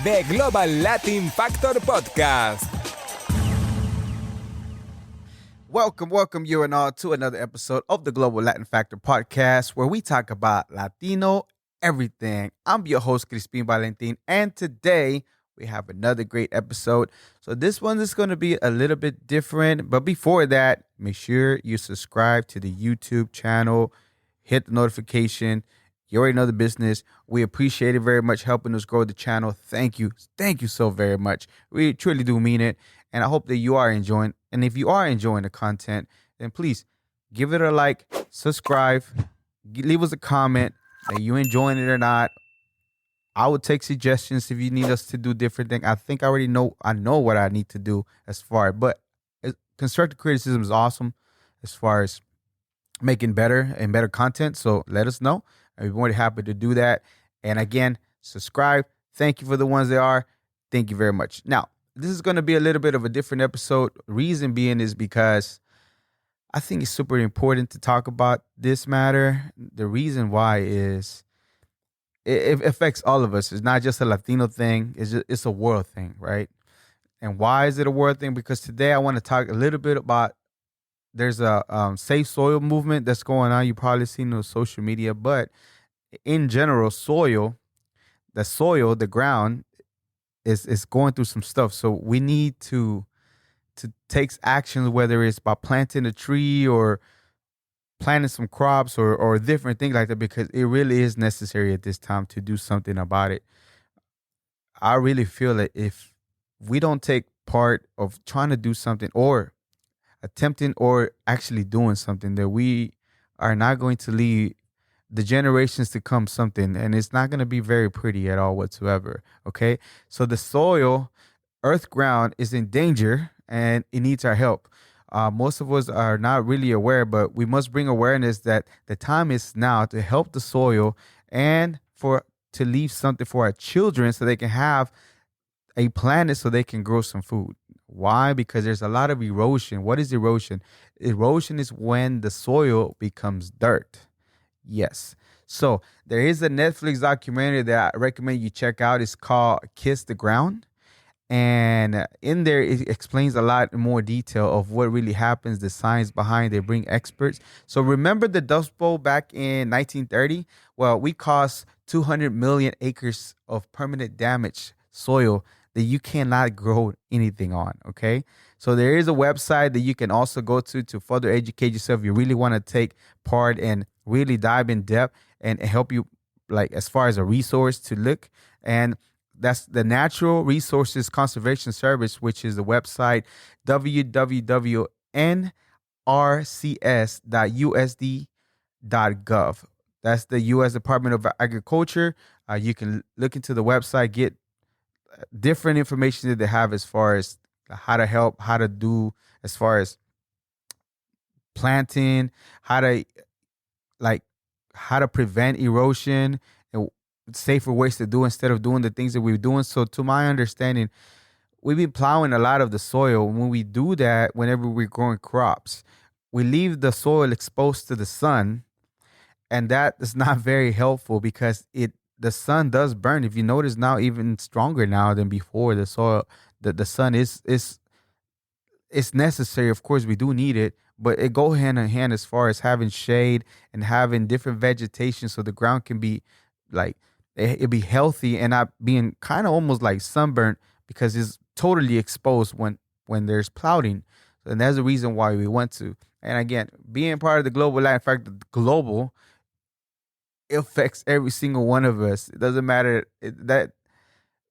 The Global Latin Factor Podcast. Welcome you and all to another episode of the Global Latin Factor Podcast, where we talk about Latino everything. I'm your host, Crispin Valentin, and today we have another great episode. So this one is going to be a little bit different, but before that, make sure you subscribe to the YouTube channel, hit the notification. You already know the business. We appreciate it very much, helping us grow the channel. Thank you so very much. We truly do mean it, and I hope that you are enjoying. And if you are enjoying the content, then please give it a like, subscribe, leave us a comment. Are you enjoying it or not? I would take suggestions if you need us to do different things. I think I know what I need to do as far, but constructive criticism is awesome as far as making better and better content. So let us know. I'd be more than happy to do that. And again, subscribe. Thank you for the ones that are. Thank you very much. Now, this is going to be a little bit of a different episode. Reason being is because I think it's super important to talk about this matter. The reason why is it affects all of us. It's not just a Latino thing. It's a world thing, right? And why is it a world thing? Because today I want to talk a little bit about there's a safe soil movement that's going on. You probably seen it on social media, but in general, the ground is going through some stuff. So we need to take actions, whether it's by planting a tree or planting some crops or different things like that, because it really is necessary at this time to do something about it. I really feel that if we don't take part of trying to do something or attempting or actually doing something, that we are not going to leave the generations to come something, and it's not going to be very pretty at all whatsoever. Okay, so the soil, earth ground, is in danger and it needs our help. Most of us are not really aware, but we must bring awareness that the time is now to help the soil and to leave something for our children so they can have a planet so they can grow some food. Why? Because there's a lot of erosion. What is erosion? Erosion is when the soil becomes dirt. Yes. So there is a Netflix documentary that I recommend you check out. It's called Kiss the Ground. And in there, it explains a lot more detail of what really happens, the science behind it. They bring experts. So remember the Dust Bowl back in 1930? Well, we caused 200 million acres of permanent damage soil that you cannot grow anything on, okay? So there is a website that you can also go to further educate yourself. You really want to take part and really dive in depth and help you, like, as far as a resource to look. And that's the Natural Resources Conservation Service, which is the website www.nrcs.usd.gov. That's the U.S. Department of Agriculture. You can look into the website, get different information that they have as far as how to help, how to do as far as planting, how to prevent erosion and safer ways to do instead of doing the things that we're doing. So to my understanding, we've been plowing a lot of the soil. When we do that, whenever we're growing crops, we leave the soil exposed to the sun, and that is not very helpful because the sun does burn. If you notice now, even stronger now than before, the soil, the sun is necessary. Of course, we do need it, but it go hand in hand as far as having shade and having different vegetation so the ground can be like, it be healthy and not being kind of almost like sunburnt because it's totally exposed when there's plowing. And that's the reason why we want to. And again, being part of the global, in fact, the global, it affects every single one of us. It doesn't matter that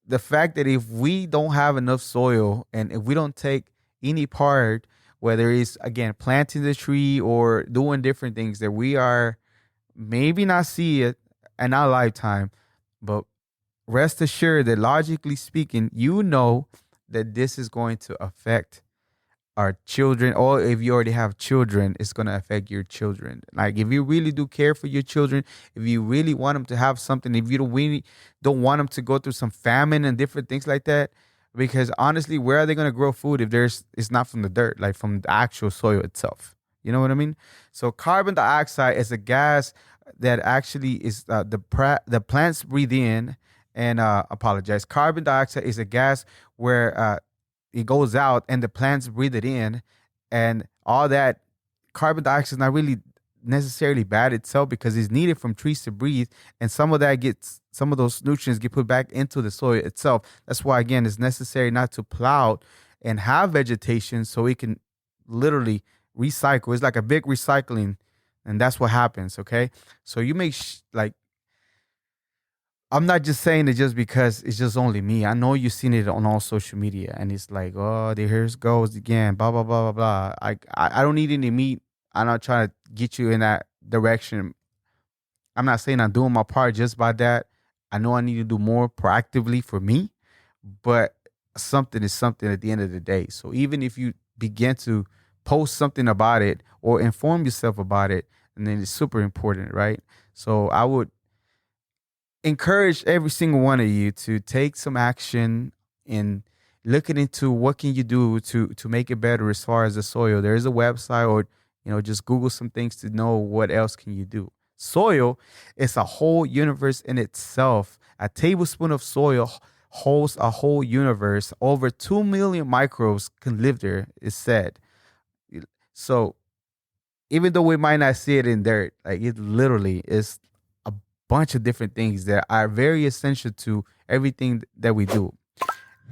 the fact that if we don't have enough soil and if we don't take any part, whether it's, again, planting the tree or doing different things, that we are maybe not see it in our lifetime, but rest assured that logically speaking, you know that this is going to affect our children, or if you already have children, it's going to affect your children. Like, if you really do care for your children, if you really want them to have something, if you don't really don't want them to go through some famine and different things like that, because honestly, where are they going to grow food if it's not from the dirt, like from the actual soil itself? You know what I mean? So carbon dioxide is a gas that actually is the plants breathe in, And apologize. Carbon dioxide is a gas where it goes out and the plants breathe it in, and all that carbon dioxide is not really necessarily bad itself because it's needed from trees to breathe, and some of those nutrients get put back into the soil itself. That's why again it's necessary not to plow and have vegetation so it can literally recycle. It's like a big recycling, and that's what happens. Okay, so you make like I'm not just saying it just because it's just only me. I know you've seen it on all social media, and it's like, oh, there here it goes again, blah blah blah blah blah. I don't need any meat. I'm not trying to get you in that direction. I'm not saying I'm doing my part just by that. I know I need to do more proactively for me, but something is something at the end of the day. So even if you begin to post something about it or inform yourself about it, and then it's super important, right? So I would encourage every single one of you to take some action in looking into what can you do to make it better as far as the soil. There is a website, or just Google some things to know what else can you do. Soil is a whole universe in itself. A tablespoon of soil holds a whole universe. Over 2 million microbes can live there, is said. So even though we might not see it in dirt, like it literally is a bunch of different things that are very essential to everything that we do.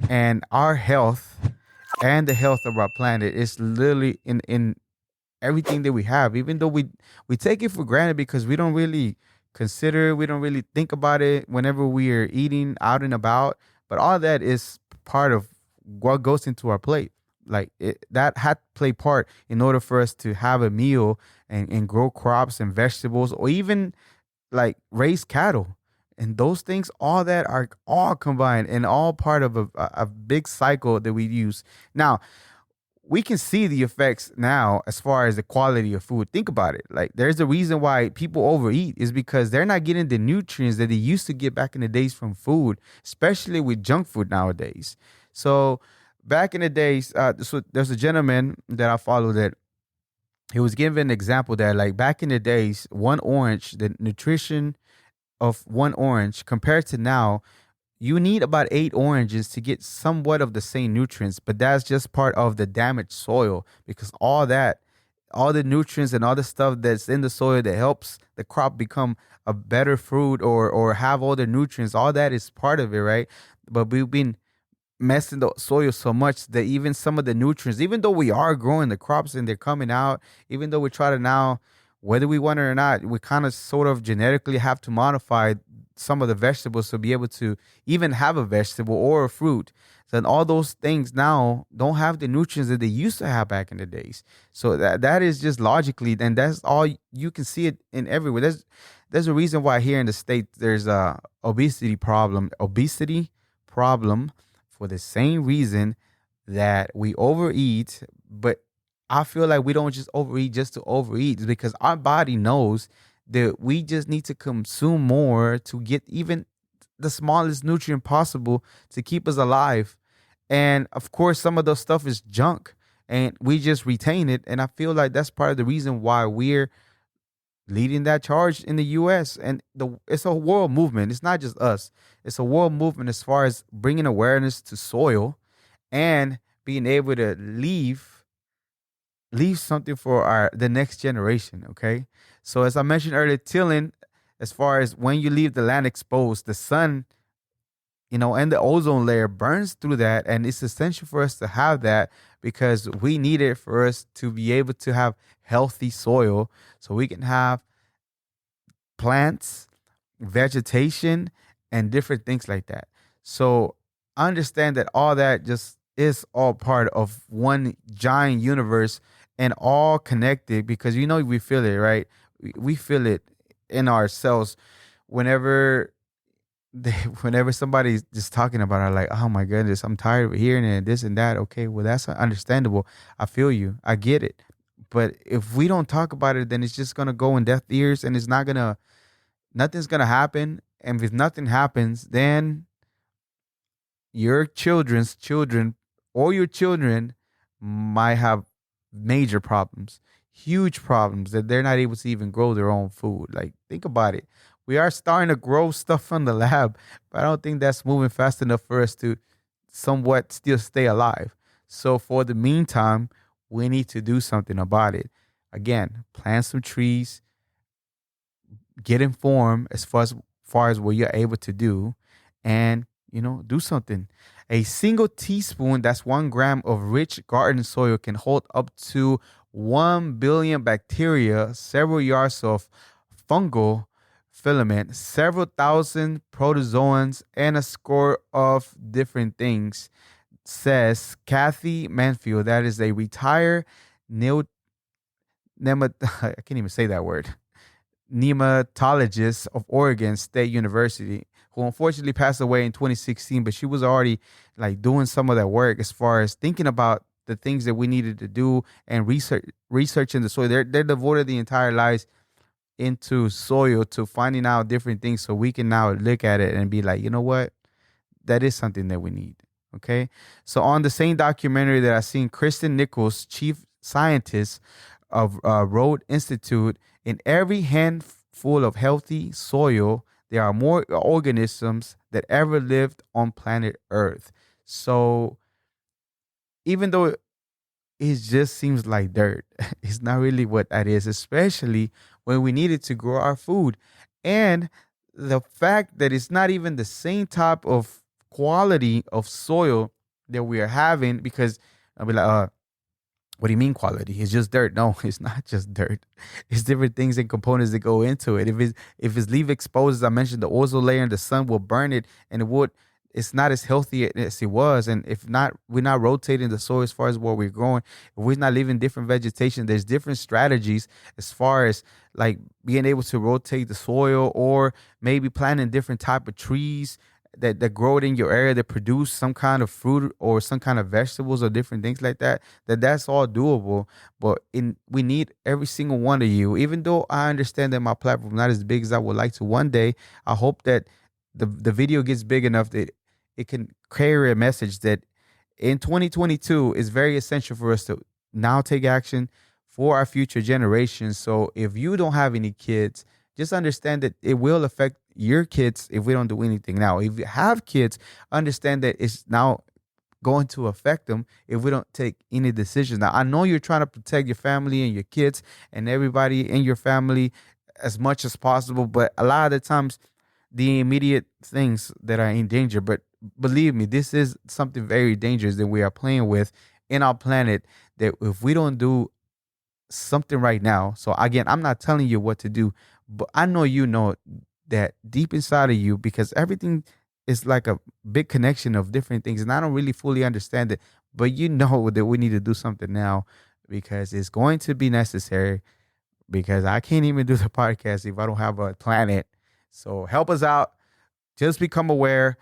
And our health and the health of our planet is literally in everything that we have, even though we take it for granted because we don't really consider, we don't really think about it whenever we are eating out and about. But all that is part of what goes into our plate. Like that had to play part in order for us to have a meal and grow crops and vegetables, or even like raise cattle. And those things, all that are all combined and all part of a big cycle that we use. Now, we can see the effects now as far as the quality of food. Think about it. Like there's a reason why people overeat is because they're not getting the nutrients that they used to get back in the days from food, especially with junk food nowadays. So back in the days, so there's a gentleman that I follow that he was giving an example that like back in the days, one orange, the nutrition of one orange compared to now, you need about 8 oranges to get somewhat of the same nutrients, but that's just part of the damaged soil because all the nutrients and all the stuff that's in the soil that helps the crop become a better fruit or have all the nutrients, all that is part of it, right? But we've been messing the soil so much that even some of the nutrients, even though we are growing the crops and they're coming out, even though we try to now, whether we want it or not, we kind of sort of genetically have to modify some of the vegetables to be able to even have a vegetable or a fruit. Then all those things now don't have the nutrients that they used to have back in the days. So that is just logically, and that's all you can see it in everywhere. There's a reason why here in the States there's a obesity problem for the same reason that we overeat. But I feel like we don't just overeat just to overeat. It's because our body knows that we just need to consume more to get even the smallest nutrient possible to keep us alive. And of course, some of those stuff is junk and we just retain it. And I feel like that's part of the reason why we're leading that charge in the US. And it's a world movement. It's not just us. It's a world movement as far as bringing awareness to soil and being able to leave something for the next generation. Okay, so as I mentioned earlier, tilling, as far as when you leave the land exposed, the sun, and the ozone layer burns through that, and it's essential for us to have that because we need it for us to be able to have healthy soil so we can have plants, vegetation, and different things like that. So understand that all that just is all part of one giant universe and all connected because we feel it, right? We feel it in ourselves whenever whenever somebody's just talking about it, like, oh my goodness, I'm tired of hearing it, this and that. Okay, well, that's understandable. I feel you. I get it. But if we don't talk about it, then it's just gonna go in deaf ears and nothing's gonna happen. And if nothing happens, then your children's children or your children might have major problems, huge problems that they're not able to even grow their own food. Like, think about it. We are starting to grow stuff from the lab, but I don't think that's moving fast enough for us to somewhat still stay alive. So for the meantime, we need to do something about it. Again, plant some trees, get informed as far as what you're able to do, and do something. A single teaspoon, that's 1 gram of rich garden soil, can hold up to 1 billion bacteria, several yards of fungal filament, several thousand protozoans, and a score of different things, says Kathy Manfield. That is a retired neo I can't even say that word, nematologist of Oregon State University, who unfortunately passed away in 2016. But she was already like doing some of that work as far as thinking about the things that we needed to do and researching the soil. They're devoted the entire lives into soil to finding out different things, so we can now look at it and be like, you know what, that is something that we need. Okay. So on the same documentary that I seen, Kristen Nichols, chief scientist of Road Institute, in every handful of healthy soil, there are more organisms that ever lived on planet Earth. So even though it just seems like dirt, it's not really what that is, especially when we need it to grow our food. And the fact that it's not even the same type of quality of soil that we are having, because I'll be like, what do you mean quality? It's just dirt. No, it's not just dirt. It's different things and components that go into it. If it's leave exposed, as I mentioned, the ozone layer and the sun will burn it, and it's not as healthy as it was. And if not, we're not rotating the soil as far as what we're growing. If we're not leaving different vegetation, there's different strategies as far as like being able to rotate the soil, or maybe planting different type of trees that grow it in your area, that produce some kind of fruit or some kind of vegetables or different things like that. That's all doable. But we need every single one of you. Even though I understand that my platform is not as big as I would like to one day, I hope that the video gets big enough that it can carry a message that in 2022 is very essential for us to now take action for our future generations. So if you don't have any kids, just understand that it will affect your kids if we don't do anything now. If you have kids, understand that it's now going to affect them if we don't take any decisions. Now, I know you're trying to protect your family and your kids and everybody in your family as much as possible, but a lot of the times the immediate things that are in danger. But believe me, this is something very dangerous that we are playing with in our planet, that if we don't do something right now. So again, I'm not telling you what to do, but I know that deep inside of you, because everything is like a big connection of different things, and I don't really fully understand it, but you know that we need to do something now, because it's going to be necessary, because I can't even do the podcast if I don't have a planet. So help us out. Just become aware.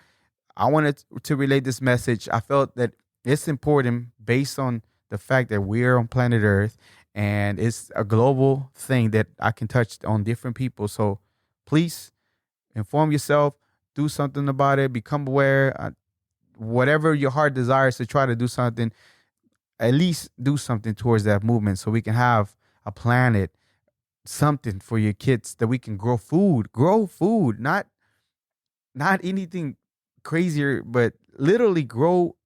I wanted to relay this message. I felt that it's important based on the fact that we're on planet Earth, and it's a global thing that I can touch on different people. So please inform yourself, do something about it, become aware. Whatever your heart desires to try to do something, at least do something towards that movement, so we can have a planet, something for your kids, that we can grow food, not anything crazier, but literally grow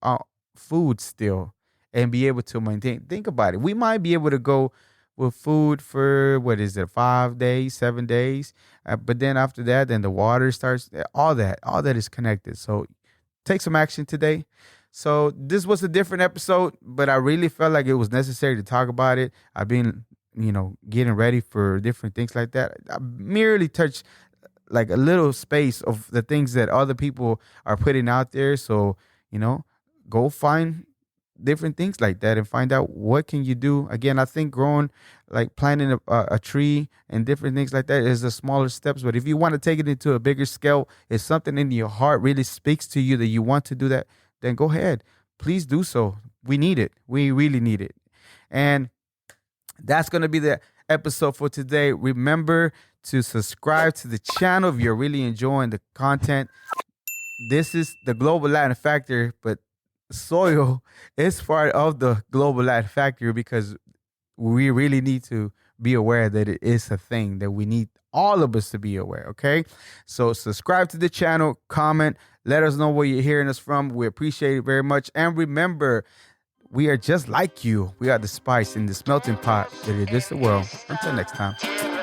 food still and be able to maintain. Think about it. We might be able to go with food for, what is it, 5 days, 7 days, but then after that, then the water starts. All that is connected. So take some action today. So this was a different episode, but I really felt like it was necessary to talk about it. I've been, getting ready for different things like that. I merely touched like a little space of the things that other people are putting out there. So, go find different things like that and find out what can you do. Again, I think growing, like planting a tree and different things like that, is the smaller steps. But if you want to take it into a bigger scale, if something in your heart really speaks to you that you want to do that, then go ahead. Please do so. We need it. We really need it. And that's going to be the episode for today. Remember to subscribe to the channel if you're really enjoying the content. This is the Global Latin Factor, but soil is part of the Global Latin Factor, because we really need to be aware that it is a thing that we need all of us to be aware. Okay. So subscribe to the channel, comment, let us know where you're hearing us from. We appreciate it very much. And remember, we are just like you. We are the spice in this melting pot that it is the world. Until next time.